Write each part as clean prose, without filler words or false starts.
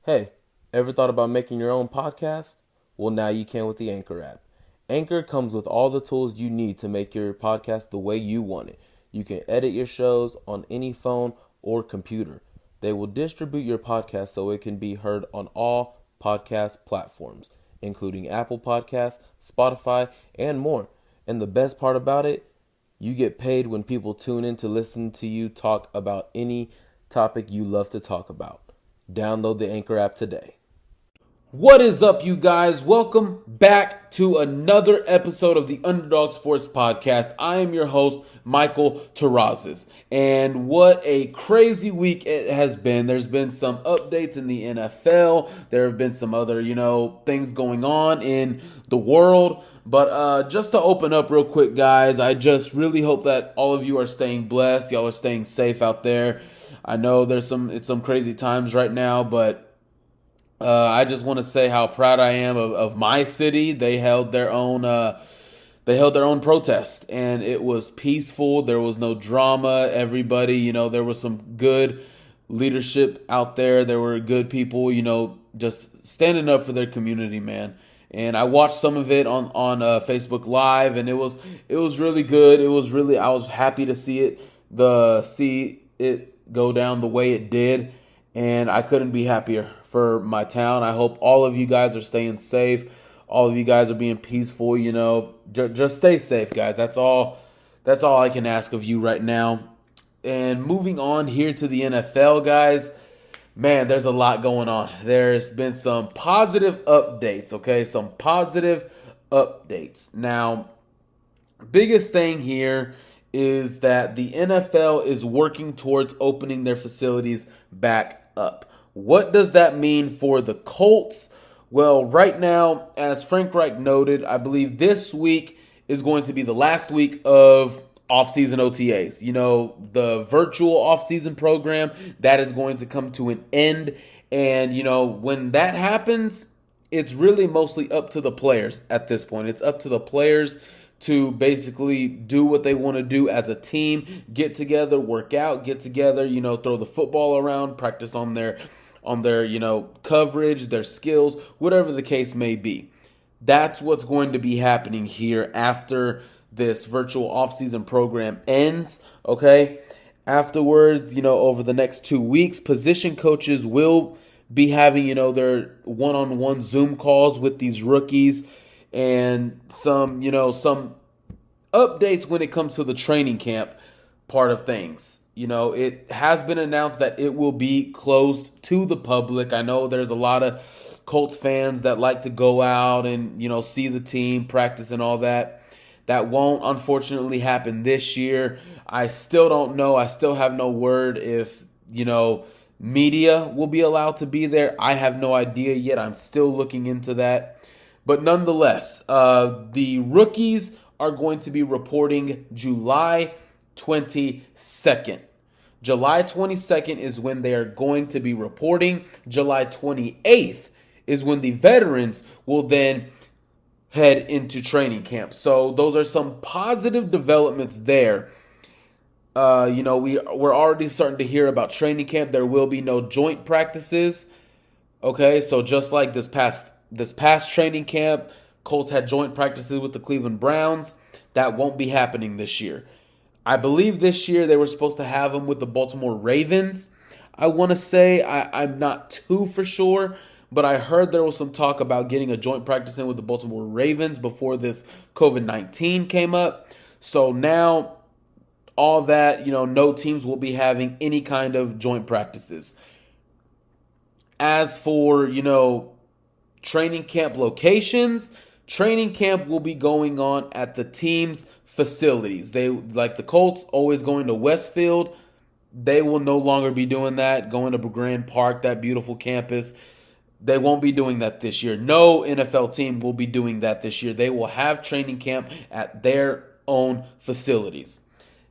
Hey, ever thought about making your own podcast? Well, now you can with the Anchor app. Anchor comes with all the tools you need to make your podcast the way you want it. You can edit your shows on any phone or computer. They will distribute your podcast so it can be heard on all podcast platforms, including Apple Podcasts, Spotify, and more. And the best part about it, you get paid when people tune in to listen to you talk about any topic you love to talk about. Download the Anchor app today. What is up, you guys? Welcome back to another episode of the Underdog Sports Podcast. I am your host, Michael Terrazas. And what a crazy week it has been. There's been some updates in the NFL. There have been some other, things going on in the world. But just to open up real quick, guys, I just really hope that all of you are staying blessed. Y'all are staying safe out there. I know it's some crazy times right now, but I just want to say how proud I am of my city. They held their own protest, and it was peaceful. There was no drama. Everybody, there was some good leadership out there. There were good people, just standing up for their community, man. And I watched some of it on Facebook Live, and it was really good. I was happy to see it go down the way it did, and I couldn't be happier for my town. I hope all of you guys are staying safe. All of you guys are being peaceful. Just stay safe, guys. That's all I can ask of you right now. And moving on here to the NFL, guys. Man, there's a lot going on. There's been some positive updates, okay? Some positive updates. Now, biggest thing here is that the NFL is working towards opening their facilities back up. What does that mean for the Colts? Well, right now, as Frank Reich noted, I believe this week is going to be the last week of off-season OTAs. The virtual off-season program, that is going to come to an end. And, when that happens, it's really mostly up to the players at this point. It's up to the players to basically do what they want to do as a team, get together, work out, get together, throw the football around, practice on their coverage, their skills, whatever the case may be. That's what's going to be happening here after this virtual offseason program ends, okay? Afterwards, over the next 2 weeks, position coaches will be having, their one-on-one Zoom calls with these rookies and some updates when it comes to the training camp part of things. It has been announced that it will be closed to the public. I know there's a lot of Colts fans that like to go out and, see the team practice and all that. That won't, unfortunately, happen this year. I still don't know. I still have no word if, media will be allowed to be there. I have no idea yet. I'm still looking into that. But nonetheless, the rookies are going to be reporting July 22nd. July 22nd is when they are going to be reporting. July 28th is when the veterans will then head into training camp. So those are some positive developments there. We're already starting to hear about training camp. There will be no joint practices. Okay, so just like this past training camp, Colts had joint practices with the Cleveland Browns. That won't be happening this year. I believe this year they were supposed to have them with the Baltimore Ravens. I want to say, I'm not too for sure, but I heard there was some talk about getting a joint practice in with the Baltimore Ravens before this COVID-19 came up. So now, all that, no teams will be having any kind of joint practices. As for, training camp locations, training camp will be going on at the team's facilities. They, like the Colts, always going to Westfield. They will no longer be doing that, going to Grand Park, that beautiful campus. They won't be doing that this year. No NFL team will be doing that this year. They will have training camp at their own facilities.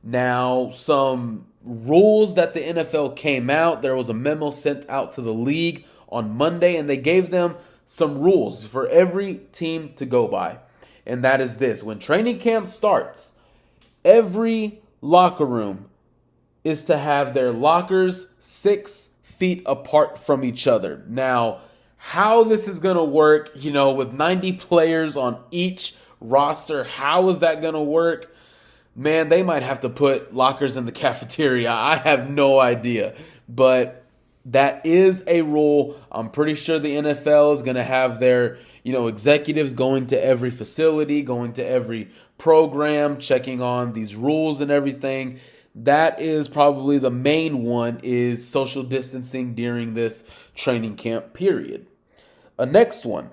Now, some rules that the NFL came out. There was a memo sent out to the league on Monday, and they gave them some rules for every team to go by. And that is this. When training camp starts, every locker room is to have their lockers 6 feet apart from each other. Now, how this is going to work, with 90 players on each roster, how is that going to work? Man, they might have to put lockers in the cafeteria. I have no idea. But that is a rule. I'm pretty sure the NFL is going to have their, executives going to every facility, going to every program, checking on these rules and everything. That is probably the main one, is social distancing during this training camp period. A next one,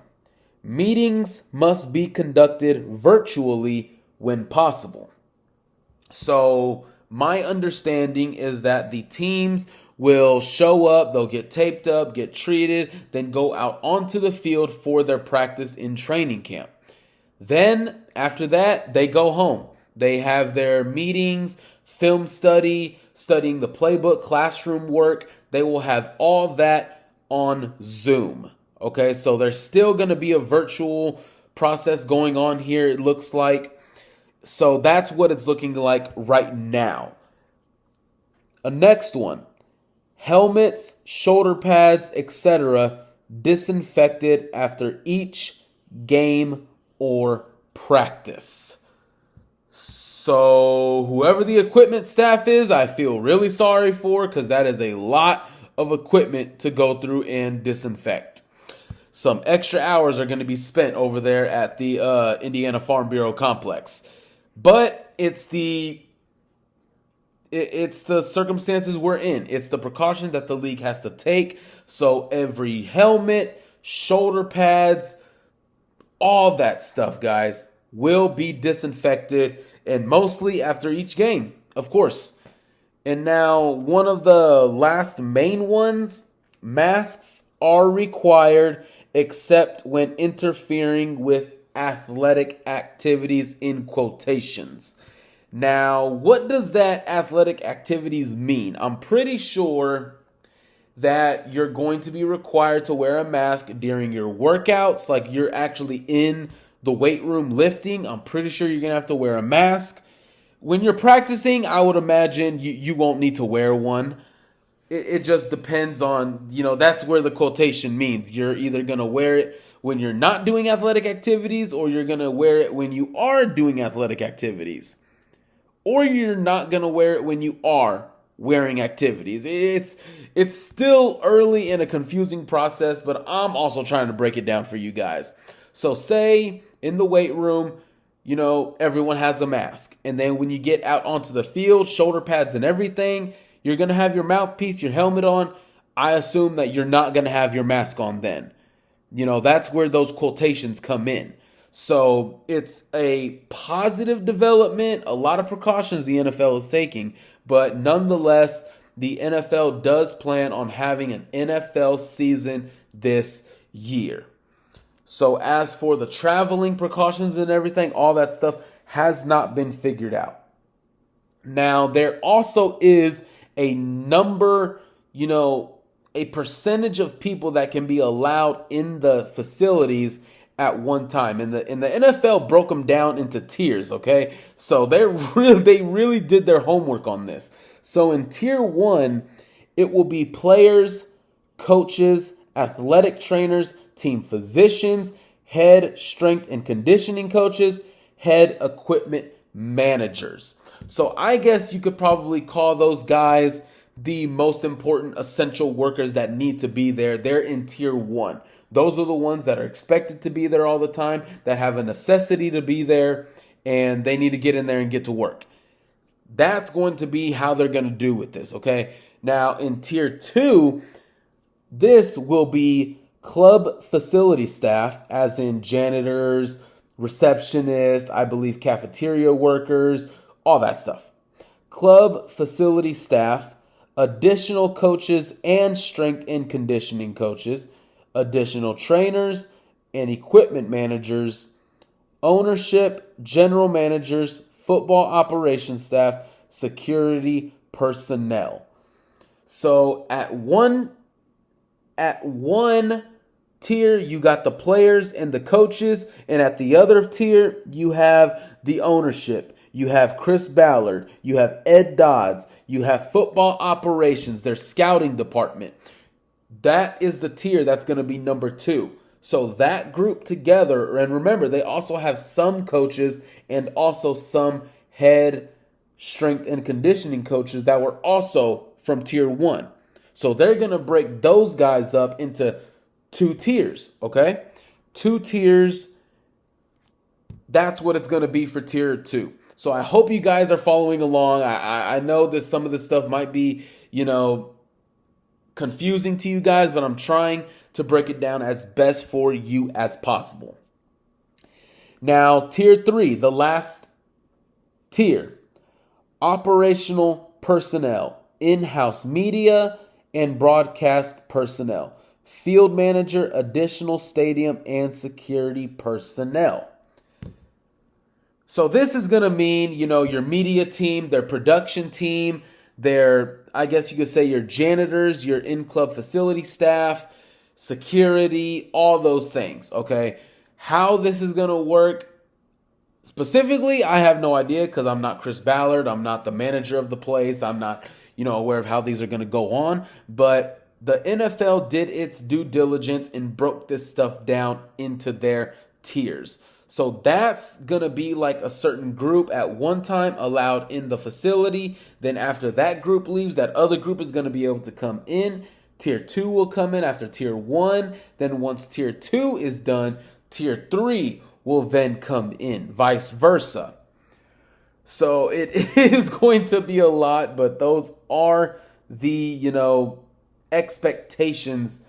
meetings must be conducted virtually when possible. So my understanding is that the teams will show up, they'll get taped up, get treated, then go out onto the field for their practice in training camp. Then, after that, they go home. They have their meetings, film study, studying the playbook, classroom work. They will have all that on Zoom. Okay, so there's still going to be a virtual process going on here, it looks like. So that's what it's looking like right now. A next one. Helmets, shoulder pads, etc. disinfected after each game or practice. So whoever the equipment staff is, I feel really sorry for, because that is a lot of equipment to go through and disinfect. Some extra hours are going to be spent over there at the Indiana Farm Bureau complex. But it's the circumstances we're in. It's the precaution that the league has to take. So every helmet, shoulder pads, all that stuff, guys, will be disinfected, and mostly after each game, of course. And now, one of the last main ones, masks are required except when interfering with athletic activities, in quotations. Now, what does that athletic activities mean? I'm pretty sure that you're going to be required to wear a mask during your workouts, like you're actually in the weight room lifting. I'm pretty sure you're going to have to wear a mask. When you're practicing, I would imagine you won't need to wear one. It just depends on, that's where the quotation means. You're either going to wear it when you're not doing athletic activities, or you're going to wear it when you are doing athletic activities. Or you're not going to wear it when you are wearing activities. It's still early in a confusing process, but I'm also trying to break it down for you guys. So say in the weight room, everyone has a mask. And then when you get out onto the field, shoulder pads and everything, you're going to have your mouthpiece, your helmet on. I assume that you're not going to have your mask on then. That's where those quotations come in. So it's a positive development, a lot of precautions the NFL is taking, but nonetheless, the NFL does plan on having an NFL season this year. So as for the traveling precautions and everything, all that stuff has not been figured out. Now, there also is a number, a percentage of people that can be allowed in the facilities at one time. And the NFL broke them down into tiers, okay? So they really did their homework on this. So in tier 1, it will be players, coaches, athletic trainers, team physicians, head strength and conditioning coaches, head equipment managers. So I guess you could probably call those guys the most important essential workers that need to be there. They're in tier 1. Those are the ones that are expected to be there all the time, that have a necessity to be there, and they need to get in there and get to work. That's going to be how they're going to do with this, okay? Now, in tier 2, this will be club facility staff, as in janitors, receptionists, I believe cafeteria workers, all that stuff. Club facility staff, additional coaches and strength and conditioning coaches, additional trainers and equipment managers, ownership, general managers, football operations staff, security personnel. So at one tier, you got the players and the coaches, and at the other tier, you have the ownership. you have Chris Ballard, you have Ed Dodds, you have football operations, their scouting department. That is the tier that's going to be number 2. So that group together, and remember, they also have some coaches and also some head strength and conditioning coaches that were also from tier 1. So they're going to break those guys up into 2 tiers, okay? 2 tiers. That's what it's going to be for tier 2. So I hope you guys are following along. I know that some of this stuff might be, confusing to you guys, but I'm trying to break it down as best for you as possible. Now, tier 3, the last tier, operational personnel, in-house media, and broadcast personnel, field manager, additional stadium, and security personnel. So this is going to mean, your media team, their production team, their, I guess you could say your janitors, your in-club facility staff, security, all those things, okay? How this is going to work specifically, I have no idea because I'm not Chris Ballard. I'm not the manager of the place. I'm not, aware of how these are going to go on. But the NFL did its due diligence and broke this stuff down into their tiers. So that's going to be like a certain group at one time allowed in the facility. Then after that group leaves, that other group is going to be able to come in. Tier 2 will come in after Tier 1. Then once Tier 2 is done, Tier 3 will then come in, vice versa. So it is going to be a lot, but those are the, expectations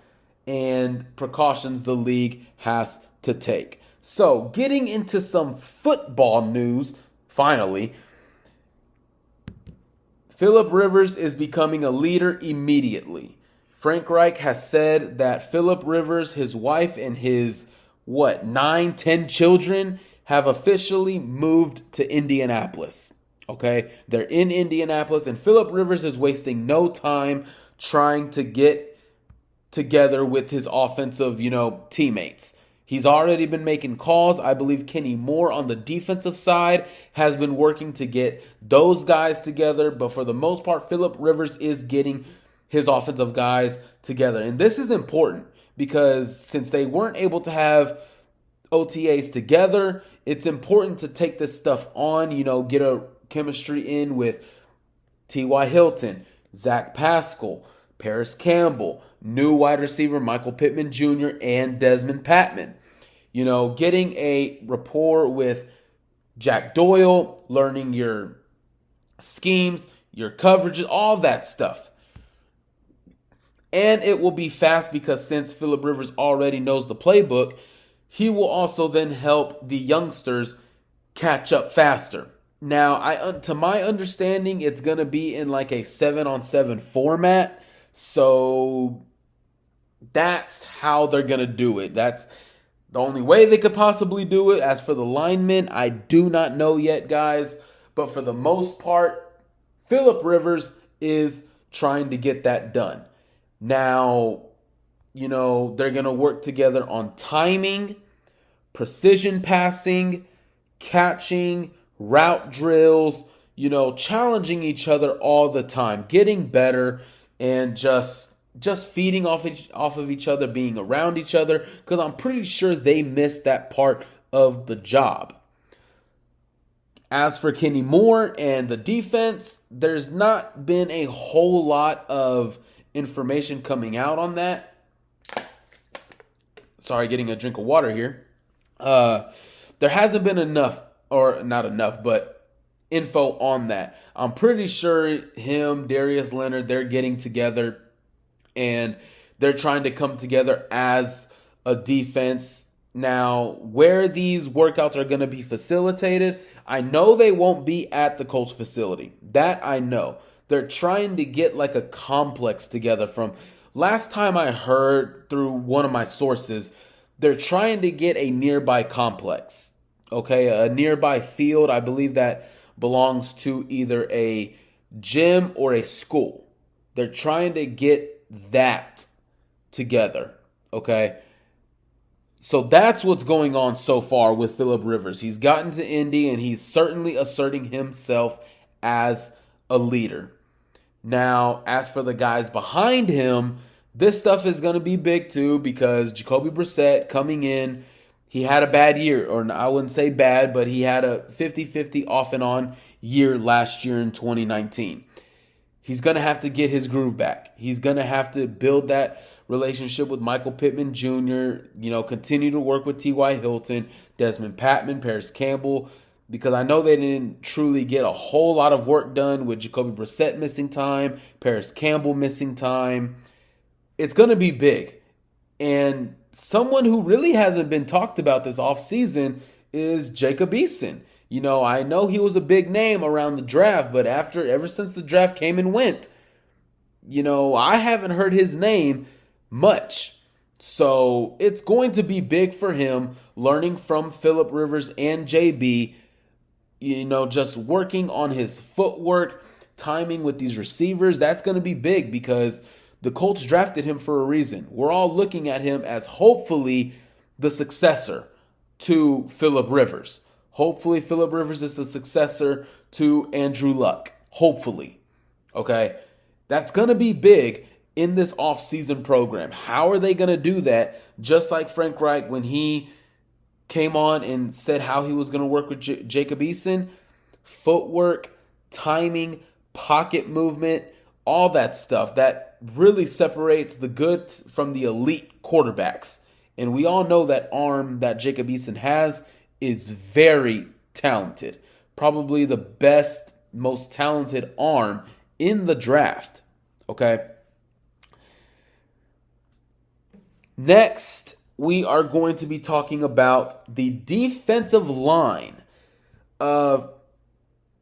and precautions the league has to take. So, getting into some football news, finally, Philip Rivers is becoming a leader immediately. Frank Reich has said that Philip Rivers, his wife, and his, 9, 10 children have officially moved to Indianapolis. Okay? They're in Indianapolis, and Philip Rivers is wasting no time trying to get together with his offensive, teammates. He's already been making calls. I believe Kenny Moore on the defensive side has been working to get those guys together. But for the most part, Philip Rivers is getting his offensive guys together. And this is important because since they weren't able to have OTAs together, it's important to take this stuff on, get a chemistry in with T.Y. Hilton, Zach Pascal, Paris Campbell, new wide receiver Michael Pittman Jr., and Desmond Patman. Getting a rapport with Jack Doyle, learning your schemes, your coverages, all that stuff. And it will be fast because since Philip Rivers already knows the playbook, he will also then help the youngsters catch up faster. Now, to my understanding, it's going to be in like a 7-on-7 format. So that's how they're going to do it. That's the only way they could possibly do it. As for the linemen, I do not know yet, guys. But for the most part, Philip Rivers is trying to get that done. Now, they're going to work together on timing, precision passing, catching, route drills, challenging each other all the time, getting better, and just feeding off of each other, being around each other, because I'm pretty sure they missed that part of the job. As for Kenny Moore and the defense, there's not been a whole lot of information coming out on that. Sorry, getting a drink of water here. There hasn't been enough, or not enough, but info on that. I'm pretty sure him, Darius Leonard, they're getting together and they're trying to come together as a defense. Now, where these workouts are going to be facilitated, I know they won't be at the Colts facility. That I know. They're trying to get like a complex together. From last time I heard through one of my sources, they're trying to get a nearby complex. Okay, a nearby field. I believe that belongs to either a gym or a school. They're trying to get that together. Okay. So that's what's going on so far with Phillip Rivers. He's gotten to Indy and he's certainly asserting himself as a leader. Now, as for the guys behind him, this stuff is going to be big too because Jacoby Brissett coming in, he had a bad year, or I wouldn't say bad, but he had a 50-50 off and on year last year in 2019. He's going to have to get his groove back. He's going to have to build that relationship with Michael Pittman Jr., continue to work with T.Y. Hilton, Desmond Patman, Paris Campbell, because I know they didn't truly get a whole lot of work done with Jacoby Brissett missing time, Paris Campbell missing time. It's going to be big. And someone who really hasn't been talked about this offseason is Jacob Eason. I know he was a big name around the draft, but ever since the draft came and went, I haven't heard his name much. So it's going to be big for him learning from Phillip Rivers and JB, just working on his footwork, timing with these receivers. That's going to be big because the Colts drafted him for a reason. We're all looking at him as hopefully the successor to Phillip Rivers. Hopefully, Phillip Rivers is the successor to Andrew Luck. Hopefully. Okay? That's going to be big in this offseason program. How are they going to do that? Just like Frank Reich when he came on and said how he was going to work with Jacob Eason. Footwork, timing, pocket movement, all that stuff. That really separates the good from the elite quarterbacks. And we all know that arm that Jacob Eason has is very talented. Probably the best, most talented arm in the draft. Okay. Next, we are going to be talking about the defensive line.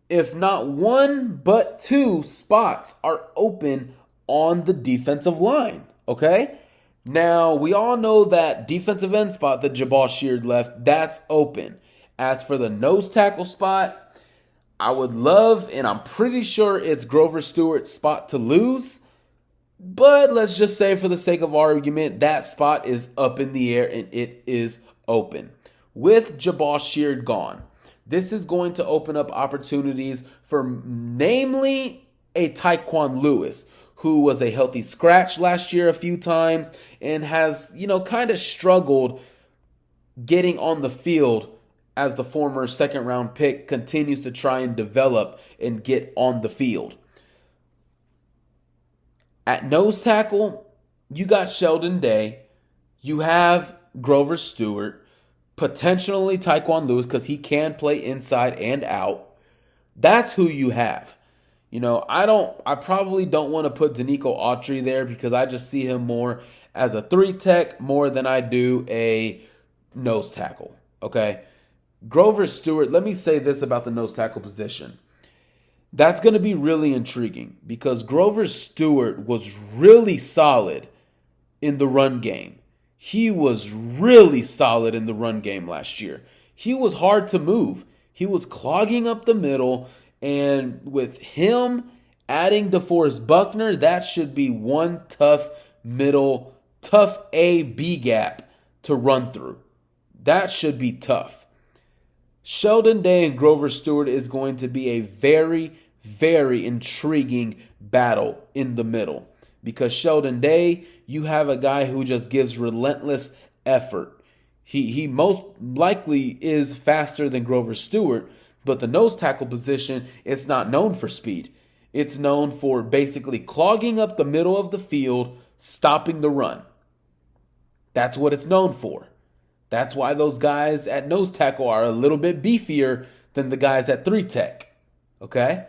If not one, but two spots are open on the defensive line. Okay. Now, we all know that defensive end spot that Jabal Sheard left, that's open. As for the nose tackle spot, I would love, and I'm pretty sure it's Grover Stewart's spot to lose. But let's just say for the sake of argument, that spot is up in the air and it is open. With Jabal Sheard gone, this is going to open up opportunities for namely a Tyquan Lewis, who was a healthy scratch last year a few times and has, kind of struggled getting on the field as the former second-round pick continues to try and develop and get on the field. At nose tackle, you got Sheldon Day. You have Grover Stewart, potentially Tyquan Lewis because he can play inside and out. That's who you have. I probably don't want to put Danico Autry there because I just see him more as a 3-tech more than I do a nose tackle. Okay. Grover Stewart, let me say this about the nose tackle position. That's going to be really intriguing because Grover Stewart was really solid in the run game. He was really solid in the run game last year. He was hard to move. He was clogging up the middle. And with him adding DeForest Buckner, that should be one tough A-B gap to run through. That should be tough. Sheldon Day and Grover Stewart is going to be a very, very intriguing battle in the middle. Because Sheldon Day, you have a guy who just gives relentless effort. He most likely is faster than Grover Stewart, but the nose tackle position, it's not known for speed. It's known for basically clogging up the middle of the field, stopping the run. That's what it's known for. That's why those guys at nose tackle are a little bit beefier than the guys at 3-tech. Okay?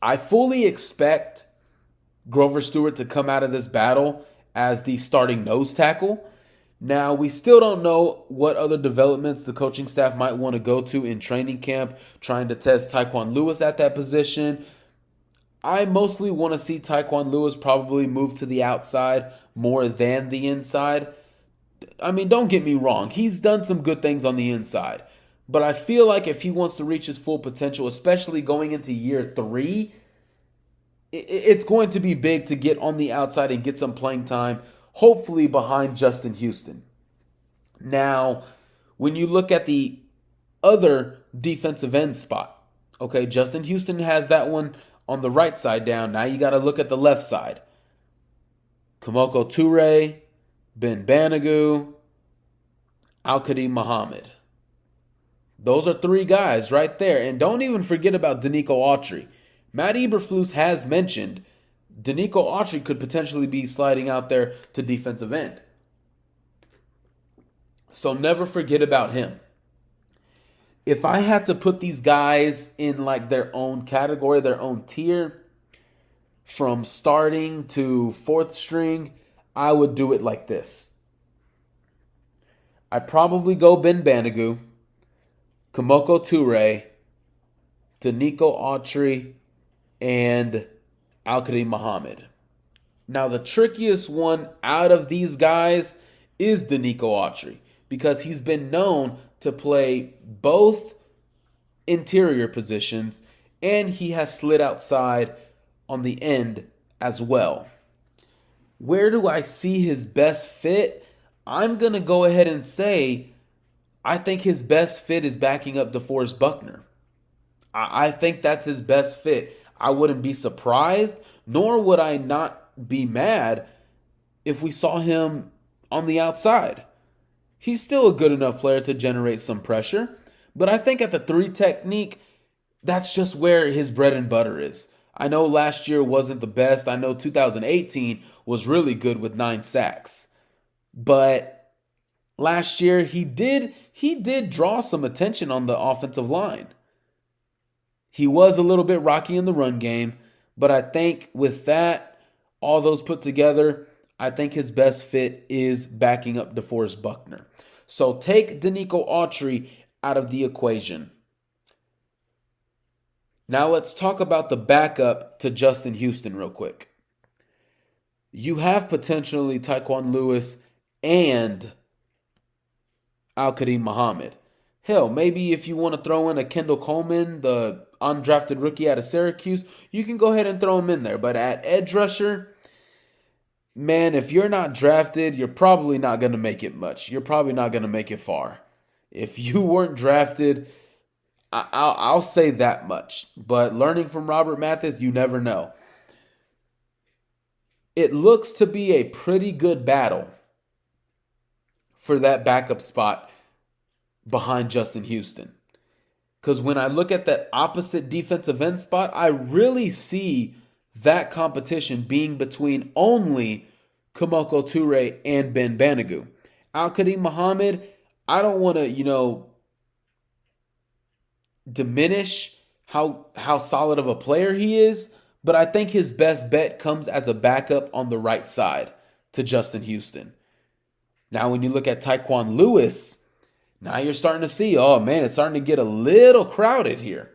I fully expect Grover Stewart to come out of this battle as the starting nose tackle. Now, we still don't know what other developments the coaching staff might want to go to in training camp, trying to test Tyquan Lewis at that position. I mostly want to see Tyquan Lewis probably move to the outside more than the inside. I mean, don't get me wrong. He's done some good things on the inside. But I feel like if he wants to reach his full potential, especially going into year 3, it's going to be big to get on the outside and get some playing time. hopefully behind Justin Houston. Now, when you look at the other defensive end spot, okay, Justin Houston has that one on the right side down. Now you got to look at the left side. Kamoko Turay, Ben Banogu, Al-Qadim Muhammad. Those are three guys right there. And don't even forget about Danico Autry. Matt Eberflus has mentioned Danico Autry could potentially be sliding out there to defensive end. So never forget about him. If I had to put these guys in like their own category, their own tier, from starting to fourth string, I would do it like this. I'd probably go Ben Banogu, Kamoko Turay, Danico Autry, and Al-Qadim Muhammad. Now, the trickiest one out of these guys is Danico Autry because he's been known to play both interior positions and he has slid outside on the end as well. Where do I see his best fit? I'm going to go ahead and say I think his best fit is backing up DeForest Buckner. I think that's his best fit. I wouldn't be surprised, nor would I not be mad if we saw him on the outside. He's still a good enough player to generate some pressure, but I think at the 3 technique, that's just where his bread and butter is. I know last year wasn't the best. I know 2018 was really good with 9 sacks. But last year he did draw some attention on the offensive line. He was a little bit rocky in the run game, but I think with that, all those put together, I think his best fit is backing up DeForest Buckner. So take Danico Autry out of the equation. Now let's talk about the backup to Justin Houston real quick. You have potentially Tyquan Lewis and Al-Qadim Muhammad. Hell, maybe if you want to throw in a Kendall Coleman, the undrafted rookie out of Syracuse, you can go ahead and throw him in there. But at edge rusher, man, if you're not drafted, you're probably not going to make it much. You're probably not going to make it far. If you weren't drafted, I'll say that much. But learning from Robert Mathis, you never know. It looks to be a pretty good battle for that backup spot behind Justin Houston. Because when I look at that opposite defensive end spot, I really see that competition being between only Kamoko Turay and Ben Banogu. Al-Qadim Muhammad, I don't want to, diminish how solid of a player he is, but I think his best bet comes as a backup on the right side to Justin Houston. Now, when you look at Tyquan Lewis, now you're starting to see, oh man, it's starting to get a little crowded here.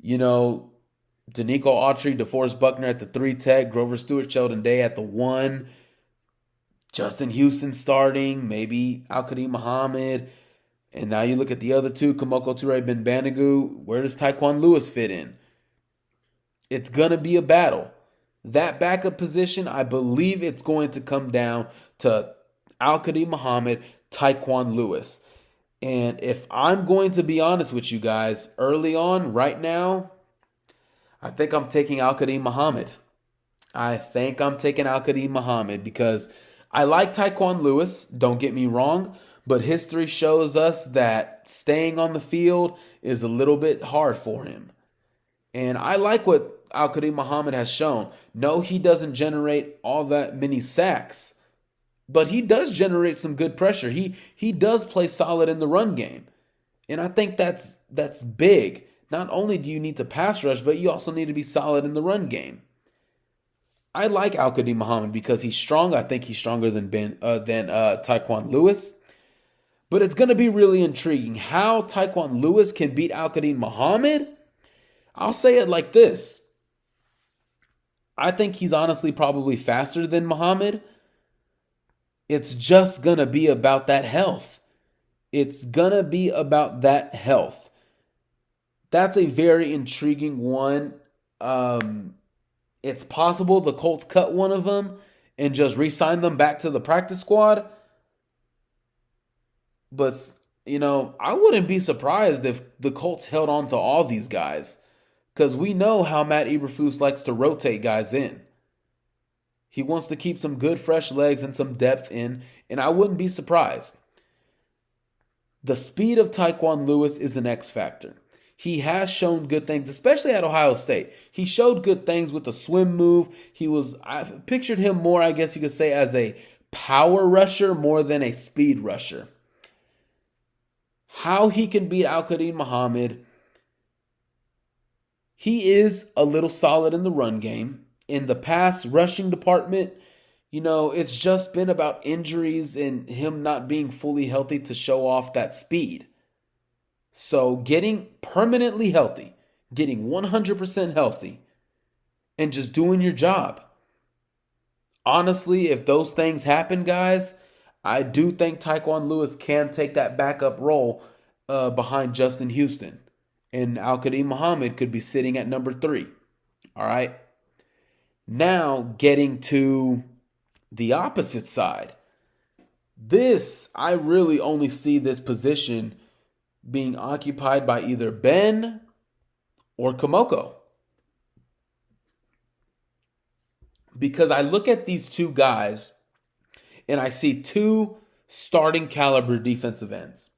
Danico Autry, DeForest Buckner at the 3 tech, Grover Stewart, Sheldon Day at the 1, Justin Houston starting, maybe Al-Qadim Muhammad. And now you look at the other 2, Kamoko Turay, Ben Banogu. Where does Tyquan Lewis fit in? It's going to be a battle. That backup position, I believe it's going to come down to Al-Qadim Muhammad, Tyquan Lewis. And if I'm going to be honest with you guys, early on, right now, I think I'm taking Al-Qadim Muhammad. Because I like Tyquan Lewis, don't get me wrong, but history shows us that staying on the field is a little bit hard for him. And I like what Al-Qadim Muhammad has shown. No, he doesn't generate all that many sacks, but he does generate some good pressure. He does play solid in the run game. And I think that's big. Not only do you need to pass rush, but you also need to be solid in the run game. I like Al-Qadim Muhammad because he's strong. I think he's stronger than Tyquan Lewis. But it's going to be really intriguing how Tyquan Lewis can beat Al-Qadim Muhammad. I'll say it like this. I think he's honestly probably faster than Muhammad. It's just going to be about that health. That's a very intriguing one. It's possible the Colts cut one of them and just re-sign them back to the practice squad. But, I wouldn't be surprised if the Colts held on to all these guys, because we know how Matt Eberflus likes to rotate guys in. He wants to keep some good fresh legs and some depth in, and I wouldn't be surprised. The speed of Tyquan Lewis is an X factor. He has shown good things, especially at Ohio State. He showed good things with the swim move. I pictured him more, I guess you could say, as a power rusher more than a speed rusher. How he can beat Al-Qadim Muhammad. He is a little solid in the run game. In the pass rushing department, it's just been about injuries and him not being fully healthy to show off that speed. So getting permanently healthy, getting 100% healthy, and just doing your job. Honestly, if those things happen, guys, I do think Tyquan Lewis can take that backup role behind Justin Houston. And Al-Qadim Muhammad could be sitting at number 3. All right. Now getting to the opposite side. I really only see this position being occupied by either Ben or Kamoko. Because I look at these two guys and I see two starting caliber defensive ends.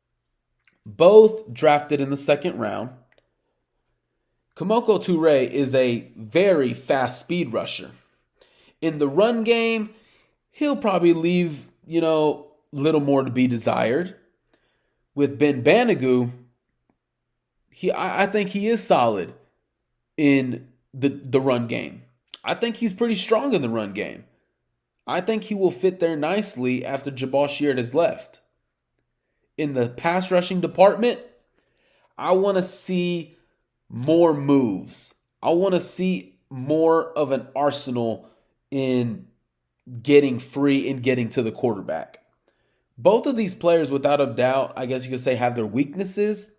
Both drafted in the second round. Kamoko Turay is a very fast speed rusher. In the run game, he'll probably leave, little more to be desired. With Ben Banogu, I think he is solid in the run game. I think he's pretty strong in the run game. I think he will fit there nicely after Jabal Sheard has left. In the pass rushing department, I want to see more moves. I want to see more of an arsenal in getting free and getting to the quarterback. Both of these players, without a doubt, I guess you could say, have their weaknesses,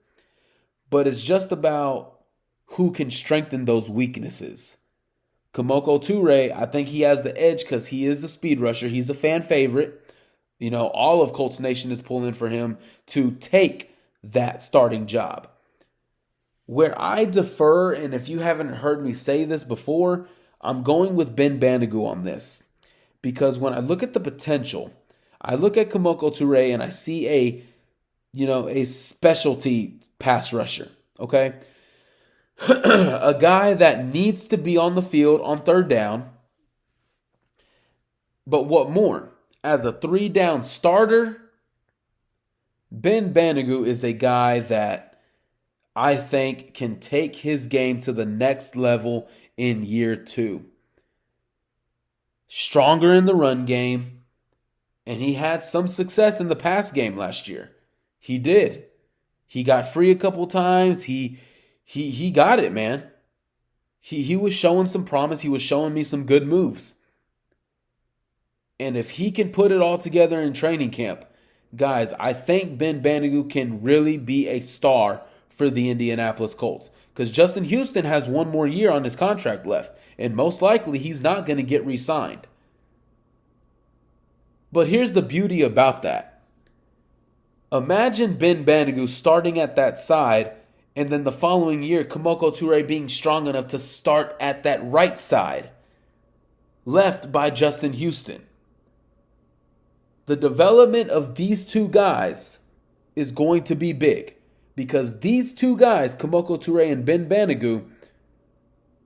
but it's just about who can strengthen those weaknesses. Kamoko Turay, I think he has the edge because he is the speed rusher. He's a fan favorite. All of Colts Nation is pulling for him to take that starting job. Where I defer, and if you haven't heard me say this before, I'm going with Ben Banogu on this. Because when I look at the potential, I look at Kamoko Turay and I see a specialty pass rusher, okay? A guy that needs to be on the field on third down. But what more? As a 3-down starter, Ben Banogu is a guy that I think can take his game to the next level in year 2. Stronger in the run game, and he had some success in the pass game last year. He did. He got free a couple times. He got it, man. He was showing some promise. He was showing me some good moves. And if he can put it all together in training camp, guys, I think Ben Banogu can really be a star for the Indianapolis Colts. Because Justin Houston has one more year on his contract left. And most likely he's not going to get re-signed. But here's the beauty about that. Imagine Ben Banogu starting at that side, and then the following year, Kamoko Turay being strong enough to start at that right side, left by Justin Houston. The development of these two guys is going to be big, because these two guys, Kamoko Turay and Ben Banogu,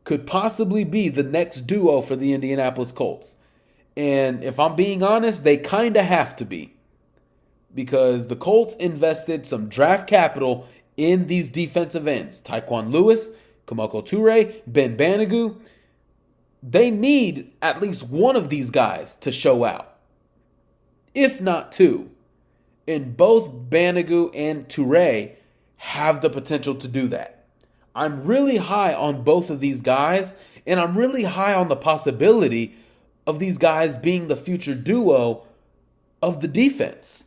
could possibly be the next duo for the Indianapolis Colts. And if I'm being honest, they kind of have to be. Because the Colts invested some draft capital in these defensive ends. Tyquan Lewis, Kamoko Turay, Ben Banogu. They need at least one of these guys to show out. If not two. And both Banogu and Turay have the potential to do that. I'm really high on both of these guys. And I'm really high on the possibility of these guys being the future duo of the defense.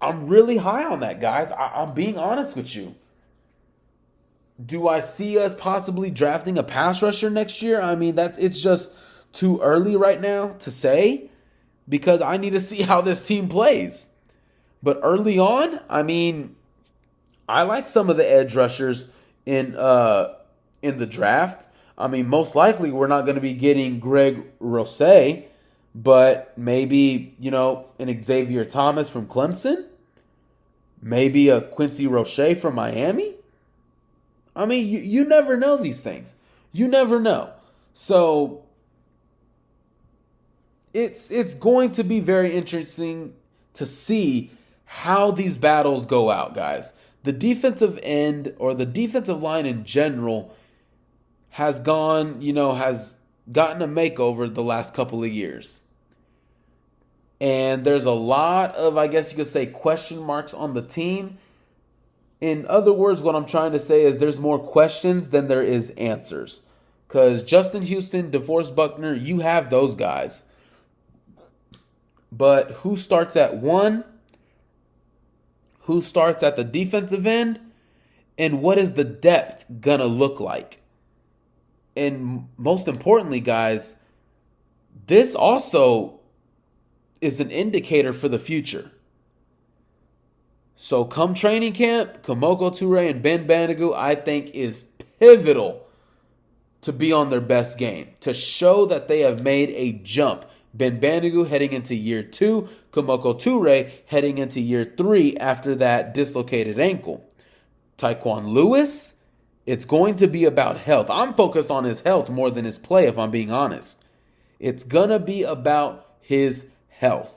I'm really high on that, guys. I'm being honest with you. Do I see us possibly drafting a pass rusher next year? I mean, it's just too early right now to say because I need to see how this team plays. But early on, I mean, I like some of the edge rushers in the draft. I mean, most likely we're not going to be getting Greg Rousseau, but maybe, an Xavier Thomas from Clemson. Maybe a Quincy Roche from Miami. I mean, you never know these things. You never know. So it's going to be very interesting to see how these battles go out, guys. The defensive end or the defensive line in general has gotten a makeover the last couple of years. And there's a lot of, I guess you could say, question marks on the team. In other words, what I'm trying to say is there's more questions than there is answers. Because Justin Houston, DeForest Buckner, you have those guys. But who starts at 1? Who starts at the defensive end? And what is the depth gonna look like? And most importantly, guys, this also is an indicator for the future. So come training camp, Kemoko Turay and Ben Banogu, I think, is pivotal to be on their best game, to show that they have made a jump. Ben Banogu heading into year 2, Kemoko Turay heading into year 3 after that dislocated ankle. Tyquan Lewis, it's going to be about health. I'm focused on his health more than his play, if I'm being honest. It's going to be about his health.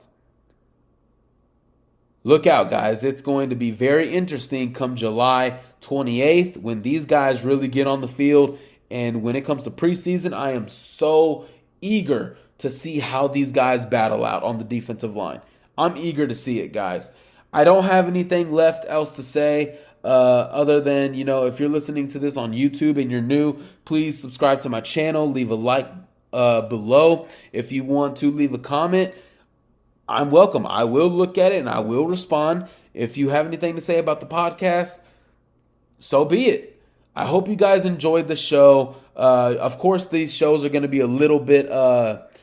Look out, guys. It's going to be very interesting come July 28th when these guys really get on the field. And when it comes to preseason, I am so eager to see how these guys battle out on the defensive line. I'm eager to see it, guys. I don't have anything left else to say other than, if you're listening to this on YouTube and you're new, please subscribe to my channel. Leave a like below. If you want to leave a comment, I'm welcome. I will look at it and I will respond. If you have anything to say about the podcast, so be it. I hope you guys enjoyed the show. Of course, these shows are going to be a little bit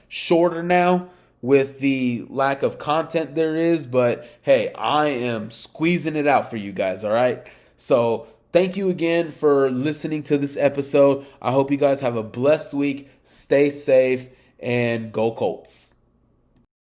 shorter now with the lack of content there is. But hey, I am squeezing it out for you guys, all right? So thank you again for listening to this episode. I hope you guys have a blessed week. Stay safe and go Colts.